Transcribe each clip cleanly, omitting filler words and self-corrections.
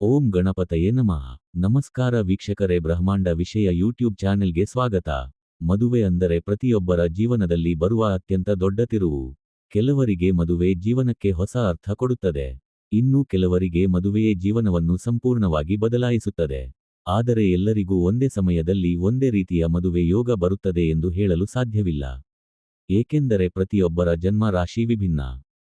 ಓಂ ಗಣಪತಯೇ ನಮಃ. ನಮಸ್ಕಾರ ವೀಕ್ಷಕರೇ, ಬ್ರಹ್ಮಾಂಡ ವಿಷಯ ಯೂಟ್ಯೂಬ್ ಚಾನೆಲ್ಗೆ ಸ್ವಾಗತ. ಮದುವೆ ಅಂದರೆ ಪ್ರತಿಯೊಬ್ಬರ ಜೀವನದಲ್ಲಿ ಬರುವ ಅತ್ಯಂತ ದೊಡ್ಡ ತಿರುವು. ಕೆಲವರಿಗೆ ಮದುವೆ ಜೀವನಕ್ಕೆ ಹೊಸ ಅರ್ಥ ಕೊಡುತ್ತದೆ. ಇನ್ನು ಕೆಲವರಿಗೆ ಮದುವೆಯೇ ಜೀವನವನ್ನು ಸಂಪೂರ್ಣವಾಗಿ ಬದಲಾಯಿಸುತ್ತದೆ. ಆದರೆ ಎಲ್ಲರಿಗೂ ಒಂದೇ ಸಮಯದಲ್ಲಿ ಒಂದೇ ರೀತಿಯ ಮದುವೆ ಯೋಗ ಬರುತ್ತದೆ ಎಂದು ಹೇಳಲು ಸಾಧ್ಯವಿಲ್ಲ. ಏಕೆಂದರೆ ಪ್ರತಿಯೊಬ್ಬರ ಜನ್ಮ ರಾಶಿ ವಿಭಿನ್ನ.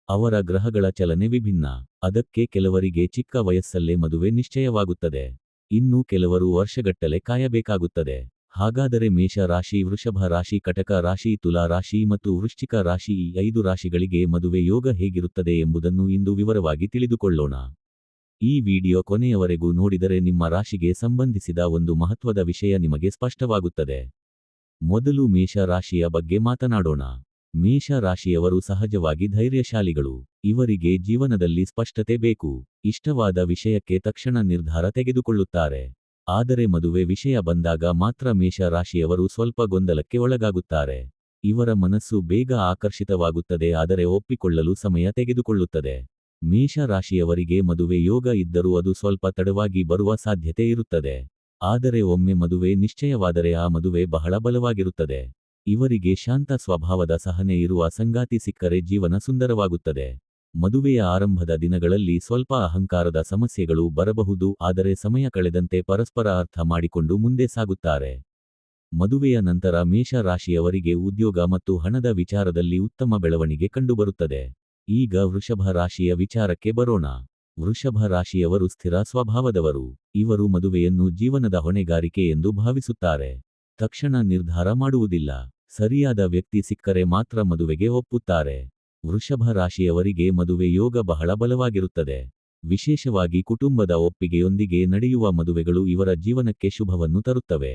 ಅವರ ಗ್ರಹಗಳ ಚಲನೆ ವಿಭಿನ್ನ. ಅದಕ್ಕೆ ಕೆಲವರಿಗೆ ಚಿಕ್ಕ ವಯಸ್ಸಲ್ಲೇ ಮದುವೆ ನಿಶ್ಚಯವಾಗುತ್ತದೆ. ಇನ್ನು ಕೆಲವರು ವರ್ಷಗಟ್ಟಲೆ ಕಾಯಬೇಕಾಗುತ್ತದೆ. ಹಾಗಾದರೆ ಮೇಷ ರಾಶಿ, ವೃಷಭ ರಾಶಿ, ಕಟಕ ರಾಶಿ, ತುಲಾ ರಾಶಿ ಮತ್ತು ವೃಶ್ಚಿಕ ರಾಶಿ ಈ 5 ರಾಶಿಗಳಿಗೆ ಮದುವೆ ಯೋಗ ಹೇಗಿರುತ್ತದೆ ಎಂಬುದನ್ನು ಇಂದು ವಿವರವಾಗಿ ತಿಳಿದುಕೊಳ್ಳೋಣ. ಈ ವಿಡಿಯೋ ಕೊನೆಯವರೆಗೂ ನೋಡಿದರೆ ನಿಮ್ಮ ರಾಶಿಗೆ ಸಂಬಂಧಿಸಿದ ಒಂದು ಮಹತ್ವದ ವಿಷಯ ನಿಮಗೆ ಸ್ಪಷ್ಟವಾಗುತ್ತದೆ. ಮೊದಲು ಮೇಷ ರಾಶಿಯ ಬಗ್ಗೆ ಮಾತನಾಡೋಣ. ಮೇಷ ರಾಶಿಯವರು ಸಹಜವಾಗಿ ಧೈರ್ಯಶಾಲಿಗಳು. ಇವರಿಗೆ ಜೀವನದಲ್ಲಿ ಸ್ಪಷ್ಟತೆ ಬೇಕು. ಇಷ್ಟವಾದ ವಿಷಯಕ್ಕೆ ತಕ್ಷಣ ನಿರ್ಧಾರ ತೆಗೆದುಕೊಳ್ಳುತ್ತಾರೆ. ಆದರೆ ಮದುವೆ ವಿಷಯ ಬಂದಾಗ ಮಾತ್ರ ಮೇಷ ರಾಶಿಯವರು ಸ್ವಲ್ಪ ಗೊಂದಲಕ್ಕೆ ಒಳಗಾಗುತ್ತಾರೆ. ಇವರ ಮನಸ್ಸು ಬೇಗ ಆಕರ್ಷಿತವಾಗುತ್ತದೆ, ಆದರೆ ಒಪ್ಪಿಕೊಳ್ಳಲು ಸಮಯ ತೆಗೆದುಕೊಳ್ಳುತ್ತದೆ. ಮೇಷ ರಾಶಿಯವರಿಗೆ ಮದುವೆ ಯೋಗ ಇದ್ದರೂ ಅದು ಸ್ವಲ್ಪ ತಡವಾಗಿ ಬರುವ ಸಾಧ್ಯತೆ ಇರುತ್ತದೆ. ಆದರೆ ಒಮ್ಮೆ ಮದುವೆ ನಿಶ್ಚಯವಾದರೆ ಆ ಮದುವೆ ಬಹಳ ಬಲವಾಗಿರುತ್ತದೆ. ಇವರಿಗೆ ಶಾಂತ ಸ್ವಭಾವದ ಸಹನೆ ಇರುವ ಸಂಗಾತಿ ಸಿಕ್ಕರೆ ಜೀವನ ಸುಂದರವಾಗುತ್ತದೆ. ಮದುವೆಯ ಆರಂಭದ ದಿನಗಳಲ್ಲಿ ಸ್ವಲ್ಪ ಅಹಂಕಾರದ ಸಮಸ್ಯೆಗಳು ಬರಬಹುದು, ಆದರೆ ಸಮಯ ಕಳೆದಂತೆ ಪರಸ್ಪರ ಅರ್ಥ ಮಾಡಿಕೊಂಡು ಮುಂದೆ ಸಾಗುತ್ತಾರೆ. ಮದುವೆಯ ನಂತರ ಮೇಷ ರಾಶಿಯವರಿಗೆ ಉದ್ಯೋಗ ಮತ್ತು ಹಣದ ವಿಚಾರದಲ್ಲಿ ಉತ್ತಮ ಬೆಳವಣಿಗೆ ಕಂಡುಬರುತ್ತದೆ. ಈಗ ವೃಷಭ ರಾಶಿಯ ವಿಚಾರಕ್ಕೆ ಬರೋಣ. ವೃಷಭ ರಾಶಿಯವರು ಸ್ಥಿರ ಸ್ವಭಾವದವರು. ಇವರು ಮದುವೆಯನ್ನು ಜೀವನದ ಹೊಣೆಗಾರಿಕೆ ಎಂದು ಭಾವಿಸುತ್ತಾರೆ. ತಕ್ಷಣ ನಿರ್ಧಾರ ಮಾಡುವುದಿಲ್ಲ. ಸರಿಯಾದ ವ್ಯಕ್ತಿ ಸಿಕ್ಕರೆ ಮಾತ್ರ ಮದುವೆಗೆ ಒಪ್ಪುತ್ತಾರೆ. ವೃಷಭ ರಾಶಿಯವರಿಗೆ ಮದುವೆ ಯೋಗ ಬಹಳ ಬಲವಾಗಿರುತ್ತದೆ. ವಿಶೇಷವಾಗಿ ಕುಟುಂಬದ ಒಪ್ಪಿಗೆಯೊಂದಿಗೆ ನಡೆಯುವ ಮದುವೆಗಳು ಇವರ ಜೀವನಕ್ಕೆ ಶುಭವನ್ನು ತರುತ್ತವೆ.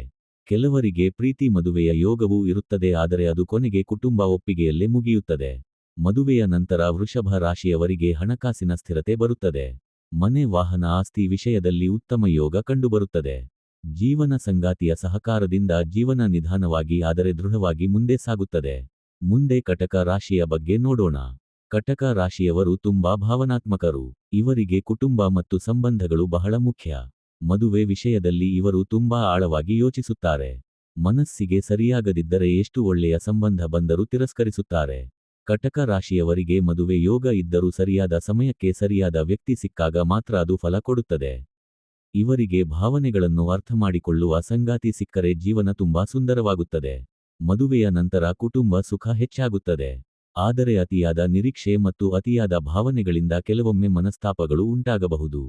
ಕೆಲವರಿಗೆ ಪ್ರೀತಿ ಮದುವೆಯ ಯೋಗವೂ ಇರುತ್ತದೆ, ಆದರೆ ಅದು ಕೊನೆಗೆ ಕುಟುಂಬ ಒಪ್ಪಿಗೆಯಲ್ಲೇ ಮುಗಿಯುತ್ತದೆ. ಮದುವೆಯ ನಂತರ ವೃಷಭ ರಾಶಿಯವರಿಗೆ ಹಣಕಾಸಿನ ಸ್ಥಿರತೆ ಬರುತ್ತದೆ. ಮನೆ, ವಾಹನ, ಆಸ್ತಿ ವಿಷಯದಲ್ಲಿ ಉತ್ತಮ ಯೋಗ ಕಂಡುಬರುತ್ತದೆ. ಜೀವನ ಸಂಗಾತಿಯ ಸಹಕಾರದಿಂದ ಜೀವನ ನಿಧಾನವಾಗಿ ಆದರೆ ದೃಢವಾಗಿ ಮುಂದೆ ಸಾಗುತ್ತದೆ. ಮುಂದೆ ಕಟಕ ರಾಶಿಯ ಬಗ್ಗೆ ನೋಡೋಣ. ಕಟಕ ರಾಶಿಯವರು ತುಂಬಾ ಭಾವನಾತ್ಮಕರು. ಇವರಿಗೆ ಕುಟುಂಬ ಮತ್ತು ಸಂಬಂಧಗಳು ಬಹಳ ಮುಖ್ಯ. ಮದುವೆ ವಿಷಯದಲ್ಲಿ ಇವರು ತುಂಬಾ ಆಳವಾಗಿ ಯೋಚಿಸುತ್ತಾರೆ. ಮನಸ್ಸಿಗೆ ಸರಿಯಾಗದಿದ್ದರೆ ಎಷ್ಟು ಒಳ್ಳೆಯ ಸಂಬಂಧ ಬಂದರೂ ತಿರಸ್ಕರಿಸುತ್ತಾರೆ. ಕಟಕ ರಾಶಿಯವರಿಗೆ ಮದುವೆ ಯೋಗ ಇದ್ದರೂ ಸರಿಯಾದ ಸಮಯಕ್ಕೆ ಸರಿಯಾದ ವ್ಯಕ್ತಿ ಸಿಕ್ಕಾಗ ಮಾತ್ರ ಅದು ಫಲ ಕೊಡುತ್ತದೆ. ಇವರಿಗೆ ಭಾವನೆಗಳನ್ನು ಅರ್ಥಮಾಡಿಕೊಳ್ಳುವ ಸಂಗಾತಿ ಸಿಕ್ಕರೆ ಜೀವನ ತುಂಬಾ ಸುಂದರವಾಗುತ್ತದೆ. ಮದುವೆಯ ನಂತರ ಕುಟುಂಬ ಸುಖ ಹೆಚ್ಚಾಗುತ್ತದೆ. ಆದರೆ ಅತಿಯಾದ ನಿರೀಕ್ಷೆ ಮತ್ತು ಅತಿಯಾದ ಭಾವನೆಗಳಿಂದ ಕೆಲವೊಮ್ಮೆ ಮನಸ್ತಾಪಗಳು ಉಂಟಾಗಬಹುದು.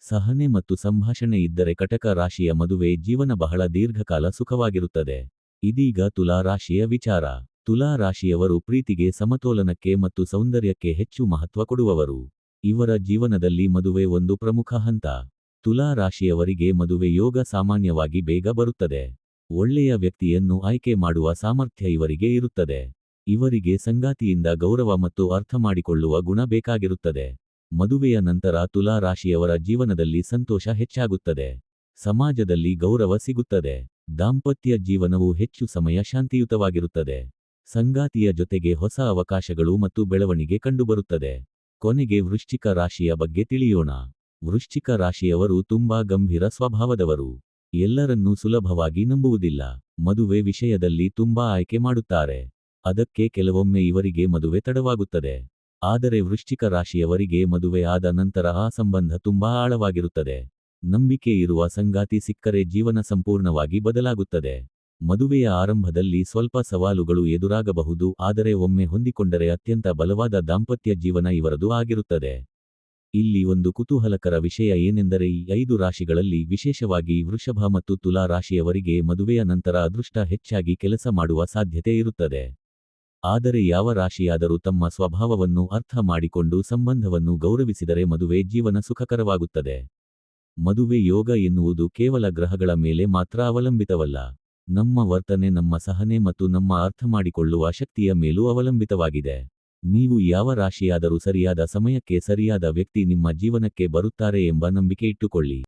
ಸಹನೆ ಮತ್ತು ಸಂಭಾಷಣೆ ಇದ್ದರೆ ಕಟಕ ರಾಶಿಯ ಮದುವೆ ಜೀವನ ಬಹಳ ದೀರ್ಘಕಾಲ ಸುಖವಾಗಿರುತ್ತದೆ. ಇದೀಗ ತುಲಾ ರಾಶಿಯ ವಿಚಾರ. ತುಲಾ ರಾಶಿಯವರು ಪ್ರೀತಿಗೆ, ಸಮತೋಲನಕ್ಕೆ ಮತ್ತು ಸೌಂದರ್ಯಕ್ಕೆ ಹೆಚ್ಚು ಮಹತ್ವ ಕೊಡುವವರು. ಇವರ ಜೀವನದಲ್ಲಿ ಮದುವೆ ಒಂದು ಪ್ರಮುಖ ಹಂತ. ತುಲಾ ರಾಶಿಯವರಿಗೆ ಮದುವೆ ಯೋಗ ಸಾಮಾನ್ಯವಾಗಿ ಬೇಗ ಬರುತ್ತದೆ. ಒಳ್ಳೆಯ ವ್ಯಕ್ತಿಯನ್ನು ಆಯ್ಕೆ ಮಾಡುವ ಸಾಮರ್ಥ್ಯ ಇವರಿಗೆ ಇರುತ್ತದೆ. ಇವರಿಗೆ ಸಂಗಾತಿಯಿಂದ ಗೌರವ ಮತ್ತು ಅರ್ಥ ಮಾಡಿಕೊಳ್ಳುವ ಗುಣ ಬೇಕಾಗಿರುತ್ತದೆ. ಮದುವೆಯ ನಂತರ ತುಲಾ ರಾಶಿಯವರ ಜೀವನದಲ್ಲಿ ಸಂತೋಷ ಹೆಚ್ಚಾಗುತ್ತದೆ. ಸಮಾಜದಲ್ಲಿ ಗೌರವ ಸಿಗುತ್ತದೆ. ದಾಂಪತ್ಯ ಜೀವನವು ಹೆಚ್ಚು ಸಮಯ ಶಾಂತಿಯುತವಾಗಿರುತ್ತದೆ. ಸಂಗಾತಿಯ ಜೊತೆಗೆ ಹೊಸ ಅವಕಾಶಗಳು ಮತ್ತು ಬೆಳವಣಿಗೆ ಕಂಡುಬರುತ್ತದೆ. ಕೊನೆಗೆ ವೃಶ್ಚಿಕ ರಾಶಿಯ ಬಗ್ಗೆ ತಿಳಿಯೋಣ. ವೃಶ್ಚಿಕ ರಾಶಿಯವರು ತುಂಬಾ ಗಂಭೀರ ಸ್ವಭಾವದವರು. ಎಲ್ಲರನ್ನೂ ಸುಲಭವಾಗಿ ನಂಬುವುದಿಲ್ಲ. ಮದುವೆ ವಿಷಯದಲ್ಲಿ ತುಂಬಾ ಆಯ್ಕೆ ಮಾಡುತ್ತಾರೆ. ಅದಕ್ಕೆ ಕೆಲವೊಮ್ಮೆ ಇವರಿಗೆ ಮದುವೆ ತಡವಾಗುತ್ತದೆ. ಆದರೆ ವೃಶ್ಚಿಕ ರಾಶಿಯವರಿಗೆ ಮದುವೆ ಆದ ನಂತರ ಆ ಸಂಬಂಧ ತುಂಬಾ ಆಳವಾಗಿರುತ್ತದೆ. ನಂಬಿಕೆ ಇರುವ ಸಂಗಾತಿ ಸಿಕ್ಕರೆ ಜೀವನ ಸಂಪೂರ್ಣವಾಗಿ ಬದಲಾಗುತ್ತದೆ. ಮದುವೆಯ ಆರಂಭದಲ್ಲಿ ಸ್ವಲ್ಪ ಸವಾಲುಗಳು ಎದುರಾಗಬಹುದು, ಆದರೆ ಒಮ್ಮೆ ಹೊಂದಿಕೊಂಡರೆ ಅತ್ಯಂತ ಬಲವಾದ ದಾಂಪತ್ಯ ಜೀವನ ಇವರದು ಆಗಿರುತ್ತದೆ. ಇಲ್ಲಿ ಒಂದು ಕುತೂಹಲಕರ ವಿಷಯ ಏನೆಂದರೆ ಈ 5 ರಾಶಿಗಳಲ್ಲಿ ವಿಶೇಷವಾಗಿ ವೃಷಭ ಮತ್ತು ತುಲಾ ರಾಶಿಯವರಿಗೆ ಮದುವೆಯ ನಂತರ ಅದೃಷ್ಟ ಹೆಚ್ಚಾಗಿ ಕೆಲಸ ಮಾಡುವ ಸಾಧ್ಯತೆ ಇರುತ್ತದೆ. ಆದರೆ ಯಾವ ರಾಶಿಯಾದರೂ ತಮ್ಮ ಸ್ವಭಾವವನ್ನು ಅರ್ಥ ಮಾಡಿಕೊಂಡು ಸಂಬಂಧವನ್ನು ಗೌರವಿಸಿದರೆ ಮದುವೆ ಜೀವನ ಸುಖಕರವಾಗುತ್ತದೆ. ಮದುವೆ ಯೋಗ ಎನ್ನುವುದು ಕೇವಲ ಗ್ರಹಗಳ ಮೇಲೆ ಮಾತ್ರ ಅವಲಂಬಿತವಲ್ಲ. ನಮ್ಮ ವರ್ತನೆ, ನಮ್ಮ ಸಹನೆ ಮತ್ತು ನಮ್ಮ ಅರ್ಥ ಮಾಡಿಕೊಳ್ಳುವ ಶಕ್ತಿಯ ಮೇಲೂ ಅವಲಂಬಿತವಾಗಿದೆ. ನೀವು ಯಾವ ರಾಶಿಯಾದರೂ ಸರಿಯಾದ ಸಮಯಕ್ಕೆ ಸರಿಯಾದ ವ್ಯಕ್ತಿ ನಿಮ್ಮ ಜೀವನಕ್ಕೆ ಬರುತ್ತಾರೆ ಎಂಬ ನಂಬಿಕೆ ಇಟ್ಟುಕೊಳ್ಳಿ.